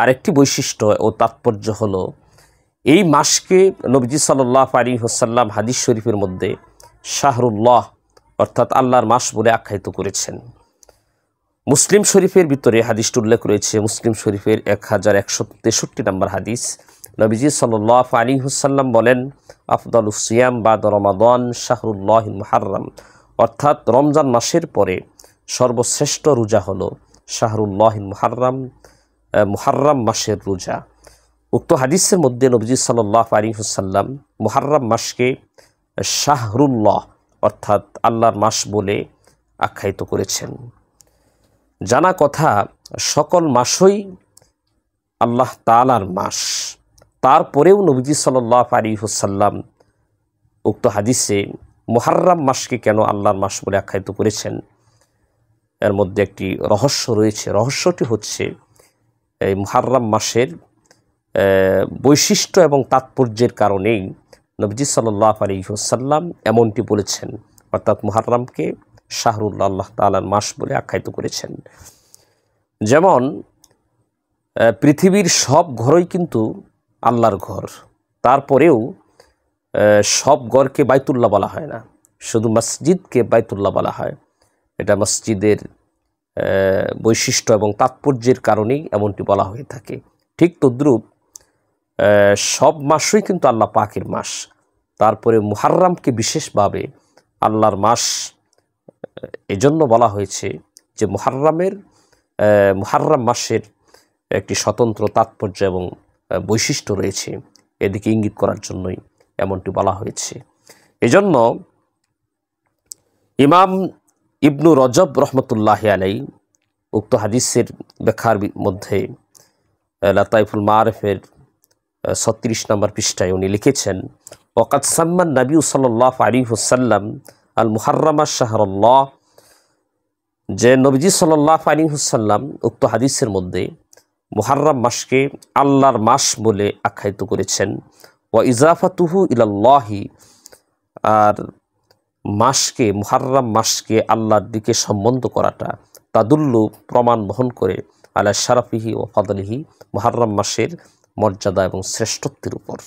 আরেকটি বৈশিষ্ট্য ও তাৎপর্য হলো এই মাসকে নবীজি সাল্লাল্লাহু আলাইহি ওয়াসাল্লাম হাদিস শরীফের মধ্যে শাহরুল্লাহ অর্থাৎ আল্লাহর মাস বলে আখ্যায়িত করেছেন। মুসলিম শরীফের ভিতরে হাদিসটি উল্লেখ রয়েছে, মুসলিম শরীফের 1163 নম্বর হাদিস। নবীজি সাল্লাল্লাহু আলাইহি ওয়াসাল্লাম বলেন, আফদালুস সিয়াম বা'দা রমাদান শাহরুল্লাহিল মুহাররম, অর্থাৎ রমজান মাসের পরে সর্বশ্রেষ্ঠ রোজা হলো শাহরুল্লাহিল মুহাররম, মুহাররম মাসের রোজা। উক্ত হাদিসের মধ্যে নবীজি সাল্লাল্লাহু আলাইহি ওয়াসাল্লাম মুহাররম মাসকে শাহরুল্লাহ অর্থাৎ আল্লাহর মাস বলে আখ্যায়িত করেছেন। জানা কথা, সকল মাসই আল্লাহ তাআলার মাস। তারপরেও নবীজি সাল্লাল্লাহু আলাইহি ওয়াসাল্লাম উক্ত হাদিসে মুহাররম মাসকে কেন আল্লাহর মাস বলে আখ্যায়িত করেছেন, এর মধ্যে একটি রহস্য রয়েছে। রহস্যটি হচ্ছে এই মুহাররম মাসের বৈশিষ্ট্য এবং তাৎপর্যের কারণেই নবীজি সাল্লাল্লাহু আলাইহি ওয়াসাল্লাম এমনটি বলেছেন, অর্থাৎ মুহাররমকে শাহরুল্লাহ আল্লাহ তাআলার মাস বলে আখ্যায়িত করেছেন। যেমন পৃথিবীর সব ঘরই কিন্তু আল্লাহর ঘর, তারপরেও সব ঘরকে বাইতুল্লাহ বলা হয় না, শুধু মসজিদকে বাইতুল্লাহ বলা হয়। এটা মসজিদের বৈশিষ্ট্য এবং তাৎপর্যের কারণেই এমনটি বলা হয়ে থাকে। ঠিক তদ্রূপ সব মাসই কিন্তু আল্লাহ পাকের মাস, তারপরে মুহাররমকে বিশেষভাবে আল্লাহর মাস এজন্য বলা হয়েছে যে মুহাররম মাসের একটি স্বতন্ত্র তাৎপর্য এবং বৈশিষ্ট্য রয়েছে, এদিকে ইঙ্গিত করার জন্যই এমনটি বলা হয়েছে। এজন্য ইমাম ইবনু রজব রহমতুল্লাহি আলাইহি উক্ত হাদিসের ব্যাখ্যার মধ্যে লাতাইফুল মাআরিফের 36 নম্বর পৃষ্ঠায় উনি লিখেছেন, ওয়াকাদ সাম্মান নবী সাল্লাল্লাহু আলাইহি ওয়াসাল্লাম আল মুহাররম শাহরুল্লাহ, যে নবীজি সাল্লাল্লাহু আলাইহি ওয়াসাল্লাম উক্ত হাদিসের মধ্যে মুহাররম মাসকে আল্লাহর মাস বলে আখ্যায়িত করেছেন। ওয়া ইজাফাতুহু ইলাল্লাহি, আর মাসকে মুহাররম মাসকে আল্লাহর দিকে সম্বন্ধ করাটা তাদুল্লু প্রমাণ বহন করে আলা শারাফিহি ও ফাদলিহি, মুহাররম মাসের মর্যাদা এবং শ্রেষ্ঠত্বের উপর।